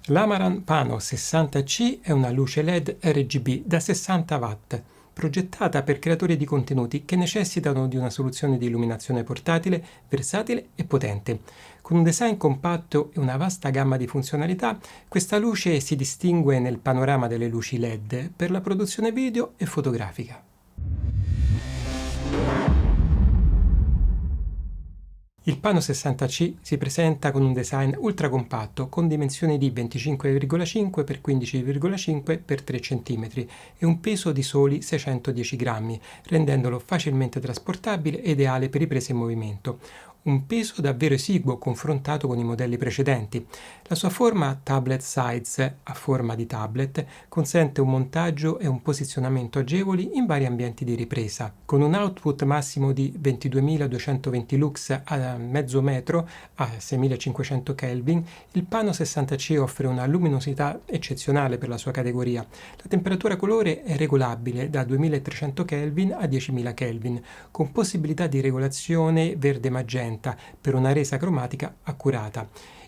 L'Amaran Pano 60C è una luce LED RGB da 60 watt, progettata per creatori di contenuti che necessitano di una soluzione di illuminazione portatile, versatile e potente. Con un design compatto e una vasta gamma di funzionalità, questa luce si distingue nel panorama delle luci LED per la produzione video e fotografica. Il Pano 60C si presenta con un design ultra compatto con dimensioni di 25,5 x 15,5 x 3 cm e un peso di soli 610 grammi, rendendolo facilmente trasportabile e ideale per riprese in movimento. Un peso davvero esiguo confrontato con i modelli precedenti. La sua forma tablet size, a forma di tablet, consente un montaggio e un posizionamento agevoli in vari ambienti di ripresa. Con un output massimo di 22.220 lux a mezzo metro a 6.500 Kelvin, il Pano 60C offre una luminosità eccezionale per la sua categoria. La temperatura colore è regolabile da 2.300 Kelvin a 10.000 Kelvin, con possibilità di regolazione verde-magenta per una resa cromatica accurata.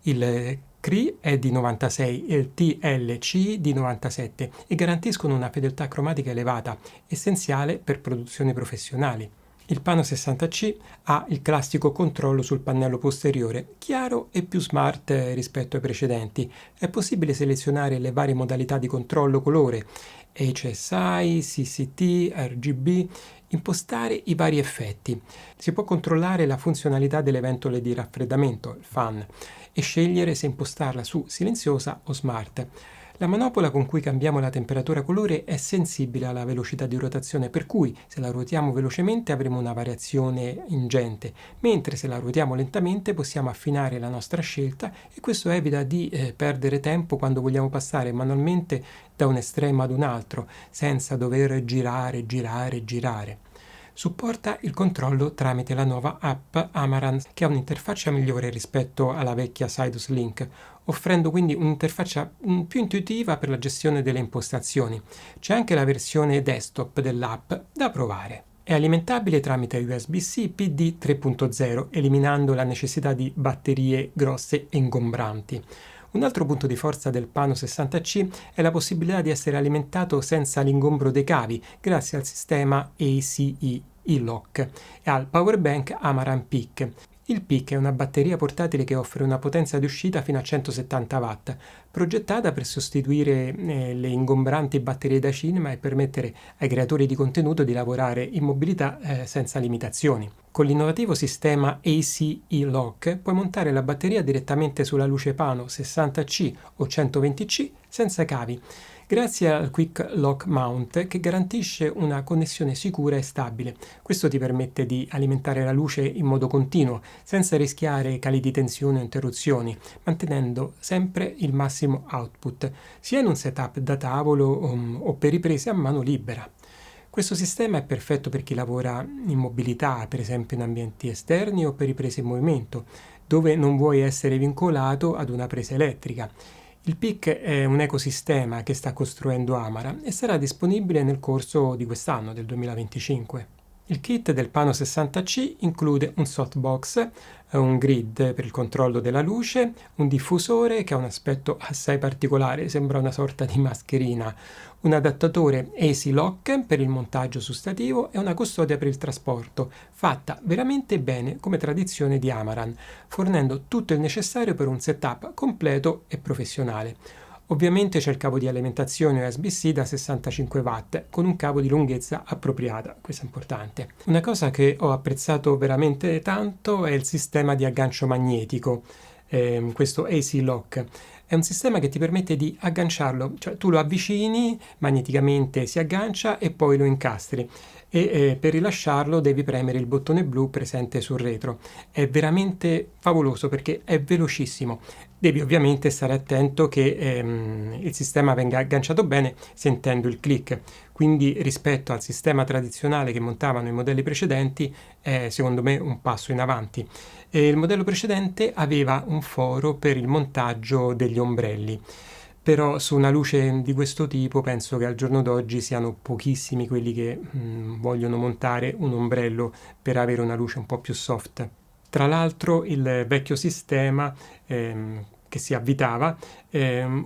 Il CRI è di 96 e il TLCI di 97 e garantiscono una fedeltà cromatica elevata, essenziale per produzioni professionali. Il Pano 60C ha il classico controllo sul pannello posteriore, chiaro e più smart rispetto ai precedenti. È possibile selezionare le varie modalità di controllo colore, HSI, CCT, RGB, impostare i vari effetti. Si può controllare la funzionalità delle ventole di raffreddamento, il fan, e scegliere se impostarla su silenziosa o smart. La manopola con cui cambiamo la temperatura colore è sensibile alla velocità di rotazione, per cui se la ruotiamo velocemente avremo una variazione ingente, mentre se la ruotiamo lentamente possiamo affinare la nostra scelta e questo evita di perdere tempo quando vogliamo passare manualmente da un estremo ad un altro, senza dover girare. Supporta il controllo tramite la nuova app Amaran, che ha un'interfaccia migliore rispetto alla vecchia Sidus Link, offrendo quindi un'interfaccia più intuitiva per la gestione delle impostazioni. C'è anche la versione desktop dell'app da provare. È alimentabile tramite USB-C PD 3.0, eliminando la necessità di batterie grosse e ingombranti. Un altro punto di forza del Pano 60C è la possibilità di essere alimentato senza l'ingombro dei cavi, grazie al sistema ACE E-Lock e al powerbank Amaran Peak. Il Peak è una batteria portatile che offre una potenza di uscita fino a 170 watt, progettata per sostituire le ingombranti batterie da cinema e permettere ai creatori di contenuto di lavorare in mobilità senza limitazioni. Con l'innovativo sistema ACE Lock puoi montare la batteria direttamente sulla luce Pano 60C o 120C senza cavi, grazie al Quick Lock Mount che garantisce una connessione sicura e stabile. Questo ti permette di alimentare la luce in modo continuo, senza rischiare cali di tensione o interruzioni, mantenendo sempre il massimo output, sia in un setup da tavolo o per riprese a mano libera. Questo sistema è perfetto per chi lavora in mobilità, per esempio in ambienti esterni o per riprese in movimento, dove non vuoi essere vincolato ad una presa elettrica. Il PIC è un ecosistema che sta costruendo Amara e sarà disponibile nel corso di quest'anno, del 2025. Il kit del Pano 60C include un softbox, un grid per il controllo della luce, un diffusore che ha un aspetto assai particolare, sembra una sorta di mascherina, un adattatore AC Lock per il montaggio su stativo e una custodia per il trasporto, fatta veramente bene come tradizione di Amaran, fornendo tutto il necessario per un setup completo e professionale. Ovviamente c'è il cavo di alimentazione USB-C da 65 watt con un cavo di lunghezza appropriata, questo è importante. Una cosa che ho apprezzato veramente tanto è il sistema di aggancio magnetico, questo AC Lock. È un sistema che ti permette di agganciarlo, cioè tu lo avvicini, magneticamente si aggancia e poi lo incastri e per rilasciarlo devi premere il bottone blu presente sul retro. È veramente favoloso perché è velocissimo. Devi ovviamente stare attento che il sistema venga agganciato bene sentendo il click. Quindi rispetto al sistema tradizionale che montavano i modelli precedenti è secondo me un passo in avanti. Il modello precedente aveva un foro per il montaggio degli ombrelli. Però su una luce di questo tipo penso che al giorno d'oggi siano pochissimi quelli che vogliono montare un ombrello per avere una luce un po' più soft. Tra l'altro il vecchio sistema che si avvitava,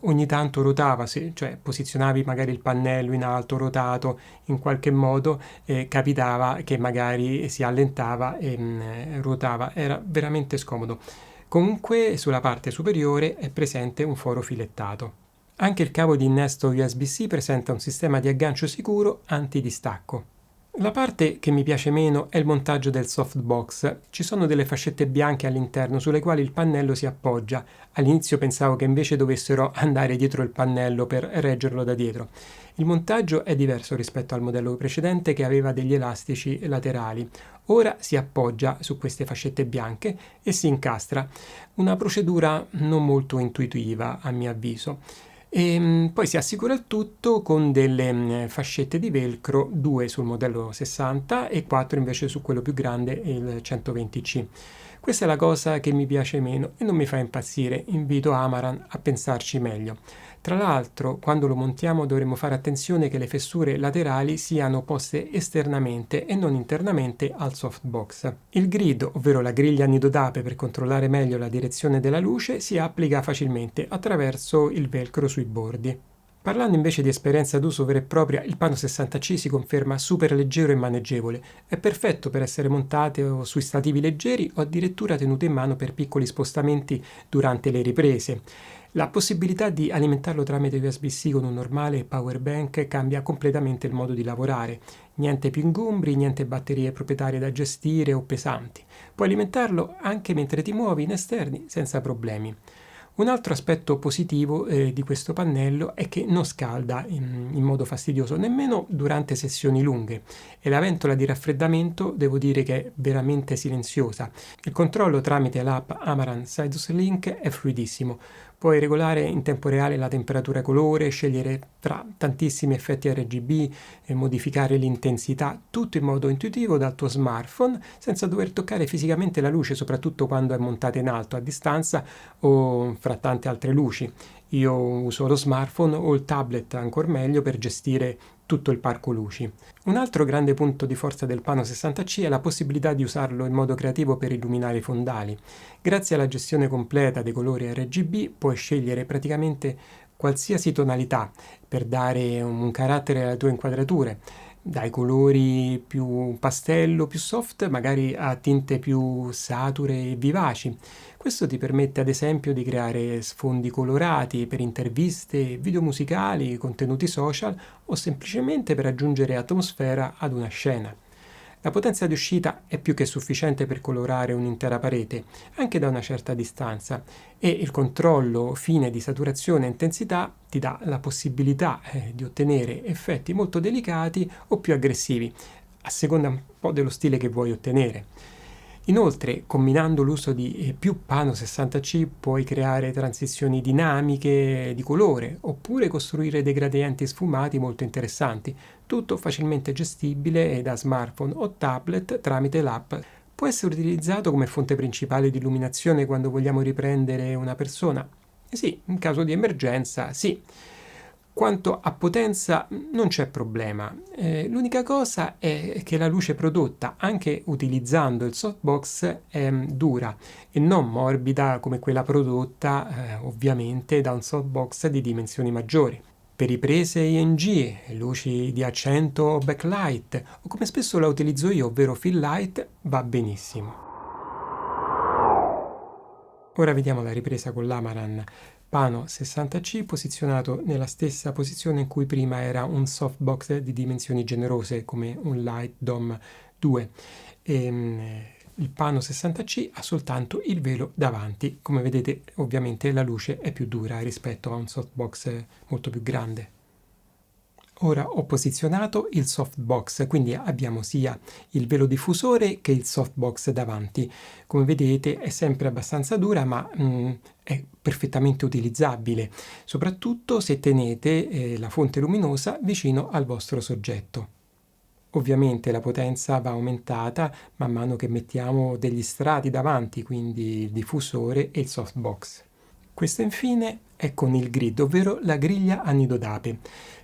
ogni tanto rotava, cioè posizionavi magari il pannello in alto, rotato in qualche modo, capitava che magari si allentava e ruotava, era veramente scomodo. Comunque sulla parte superiore è presente un foro filettato. Anche il cavo di innesto USB-C presenta un sistema di aggancio sicuro antidistacco. La parte che mi piace meno è il montaggio del softbox. Ci sono delle fascette bianche all'interno sulle quali il pannello si appoggia. All'inizio pensavo che invece dovessero andare dietro il pannello per reggerlo da dietro. Il montaggio è diverso rispetto al modello precedente che aveva degli elastici laterali. Ora si appoggia su queste fascette bianche e si incastra. Una procedura non molto intuitiva, a mio avviso. E poi si assicura il tutto con delle fascette di velcro, 2 sul modello 60 e 4 invece su quello più grande, il 120C. Questa è la cosa che mi piace meno e non mi fa impazzire, invito Amaran a pensarci meglio. Tra l'altro, quando lo montiamo dovremo fare attenzione che le fessure laterali siano poste esternamente e non internamente al softbox. Il grid, ovvero la griglia a nido d'ape per controllare meglio la direzione della luce, si applica facilmente attraverso il velcro sui bordi. Parlando invece di esperienza d'uso vera e propria, il Pano 60C si conferma super leggero e maneggevole. È perfetto per essere montato sui stativi leggeri o addirittura tenuto in mano per piccoli spostamenti durante le riprese. La possibilità di alimentarlo tramite USB-C con un normale power bank cambia completamente il modo di lavorare. Niente più ingombri, niente batterie proprietarie da gestire o pesanti. Puoi alimentarlo anche mentre ti muovi in esterni senza problemi. Un altro aspetto positivo di questo pannello è che non scalda in modo fastidioso nemmeno durante sessioni lunghe e la ventola di raffreddamento devo dire che è veramente silenziosa. Il controllo tramite l'app Amaran Sidus Link è fluidissimo. Puoi regolare in tempo reale la temperatura e colore, scegliere tra tantissimi effetti RGB e modificare l'intensità, tutto in modo intuitivo dal tuo smartphone senza dover toccare fisicamente la luce, soprattutto quando è montata in alto a distanza o fra tante altre luci. Io uso lo smartphone o il tablet ancor meglio per gestire tutto il parco luci. Un altro grande punto di forza del Pano 60C è la possibilità di usarlo in modo creativo per illuminare i fondali. Grazie alla gestione completa dei colori RGB puoi scegliere praticamente qualsiasi tonalità per dare un carattere alle tue inquadrature, dai colori più pastello, più soft, magari a tinte più sature e vivaci. Questo ti permette ad esempio di creare sfondi colorati per interviste, video musicali, contenuti social o semplicemente per aggiungere atmosfera ad una scena. La potenza di uscita è più che sufficiente per colorare un'intera parete, anche da una certa distanza, e il controllo fine di saturazione e intensità ti dà la possibilità di ottenere effetti molto delicati o più aggressivi, a seconda un po' dello stile che vuoi ottenere. Inoltre, combinando l'uso di più Pano 60C puoi creare transizioni dinamiche di colore oppure costruire dei gradienti sfumati molto interessanti, tutto facilmente gestibile da smartphone o tablet tramite l'app. Può essere utilizzato come fonte principale di illuminazione quando vogliamo riprendere una persona? Sì, in caso di emergenza, sì. Quanto a potenza non c'è problema, l'unica cosa è che la luce prodotta anche utilizzando il softbox è dura e non morbida come quella prodotta ovviamente da un softbox di dimensioni maggiori. Per riprese ING, luci di accento o backlight o come spesso la utilizzo io, ovvero fill light, va benissimo. Ora vediamo la ripresa con l'Amaran Pano 60C posizionato nella stessa posizione in cui prima era un softbox di dimensioni generose come un Light Dome 2. Il Pano 60C ha soltanto il velo davanti. Come vedete ovviamente la luce è più dura rispetto a un softbox molto più grande. Ora ho posizionato il softbox, quindi abbiamo sia il velo diffusore che il softbox davanti. Come vedete è sempre abbastanza dura, ma è perfettamente utilizzabile, soprattutto se tenete la fonte luminosa vicino al vostro soggetto. Ovviamente la potenza va aumentata man mano che mettiamo degli strati davanti, quindi il diffusore e il softbox. Questo infine è con il grid, ovvero la griglia a nido d'ape.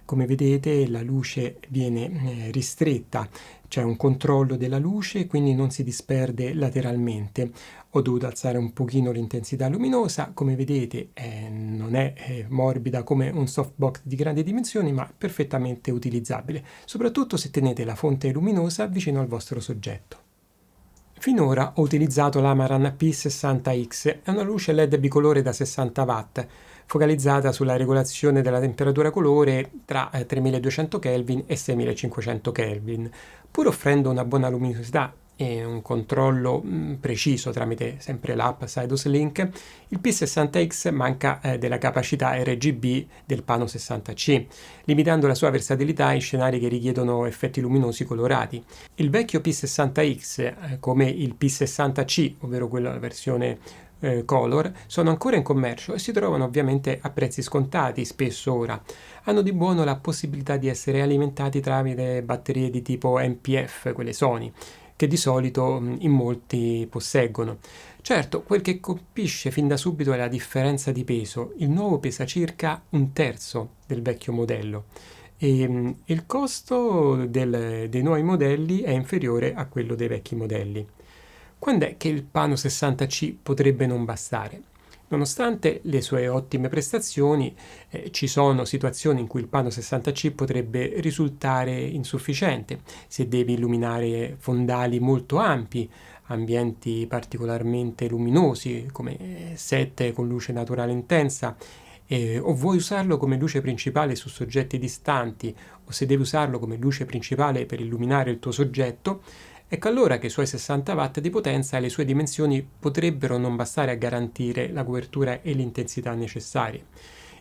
Come vedete la luce viene ristretta, c'è un controllo della luce, quindi non si disperde lateralmente. Ho dovuto alzare un pochino l'intensità luminosa, come vedete non è morbida come un softbox di grandi dimensioni, ma perfettamente utilizzabile, soprattutto se tenete la fonte luminosa vicino al vostro soggetto. Finora ho utilizzato l'Amaran P60X, è una luce LED bicolore da 60 watt, focalizzata sulla regolazione della temperatura colore tra 3200 Kelvin e 6500 Kelvin, pur offrendo una buona luminosità e un controllo preciso tramite sempre l'app Sidus Link. Il P60X manca della capacità RGB del Pano 60C, limitando la sua versatilità in scenari che richiedono effetti luminosi colorati. Il vecchio P60X, come il P60C, ovvero quella versione Color, sono ancora in commercio e si trovano ovviamente a prezzi scontati spesso ora. Hanno di buono la possibilità di essere alimentati tramite batterie di tipo NPF, quelle Sony, che di solito in molti posseggono. Certo, quel che colpisce fin da subito è la differenza di peso. Il nuovo pesa circa un terzo del vecchio modello e il costo dei nuovi modelli è inferiore a quello dei vecchi modelli. Quando è che il Pano 60C potrebbe non bastare? Nonostante le sue ottime prestazioni, ci sono situazioni in cui il Pano 60C potrebbe risultare insufficiente se devi illuminare fondali molto ampi, ambienti particolarmente luminosi come set con luce naturale intensa, o vuoi usarlo come luce principale su soggetti distanti o se devi usarlo come luce principale per illuminare il tuo soggetto. Ecco allora che i suoi 60 watt di potenza e le sue dimensioni potrebbero non bastare a garantire la copertura e l'intensità necessarie.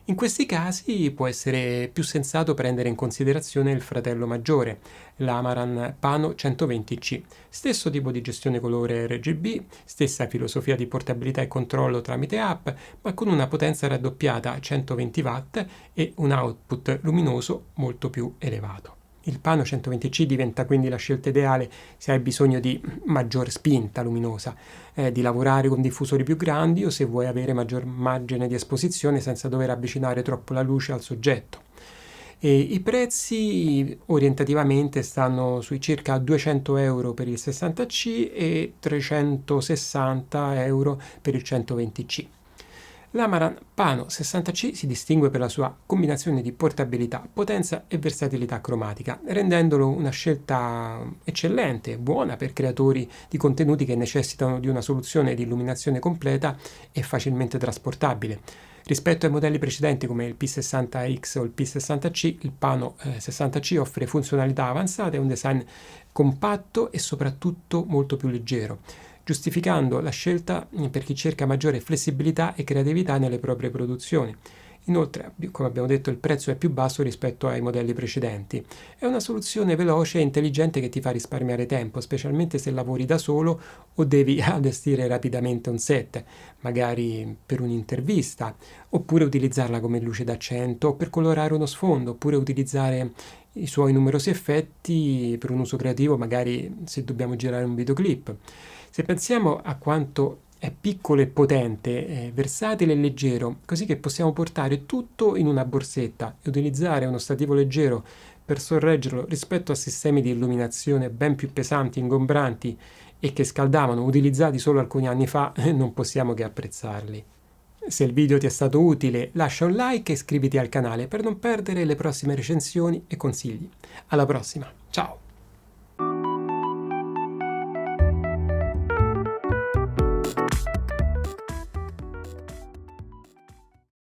In questi casi può essere più sensato prendere in considerazione il fratello maggiore, l'Amaran Pano 120C, stesso tipo di gestione colore RGB, stessa filosofia di portabilità e controllo tramite app, ma con una potenza raddoppiata a 120 watt e un output luminoso molto più elevato. Il Pano 120C diventa quindi la scelta ideale se hai bisogno di maggior spinta luminosa, di lavorare con diffusori più grandi o se vuoi avere maggior margine di esposizione senza dover avvicinare troppo la luce al soggetto. E i prezzi orientativamente stanno sui circa 200 euro per il 60C e 360 euro per il 120C. L'Amaran Pano 60C si distingue per la sua combinazione di portabilità, potenza e versatilità cromatica, rendendolo una scelta eccellente, buona per creatori di contenuti che necessitano di una soluzione di illuminazione completa e facilmente trasportabile. Rispetto ai modelli precedenti come il P60X o il P60C, il Pano 60C offre funzionalità avanzate e un design compatto e soprattutto molto più leggero, giustificando la scelta per chi cerca maggiore flessibilità e creatività nelle proprie produzioni. Inoltre, come abbiamo detto, il prezzo è più basso rispetto ai modelli precedenti. È una soluzione veloce e intelligente che ti fa risparmiare tempo, specialmente se lavori da solo o devi allestire rapidamente un set, magari per un'intervista, oppure utilizzarla come luce d'accento o per colorare uno sfondo, oppure utilizzare i suoi numerosi effetti per un uso creativo, magari se dobbiamo girare un videoclip. Se pensiamo a quanto è piccolo e potente, versatile e leggero, così che possiamo portare tutto in una borsetta e utilizzare uno stativo leggero per sorreggerlo rispetto a sistemi di illuminazione ben più pesanti, ingombranti e che scaldavano, utilizzati solo alcuni anni fa, non possiamo che apprezzarli. Se il video ti è stato utile, lascia un like e iscriviti al canale per non perdere le prossime recensioni e consigli. Alla prossima, ciao!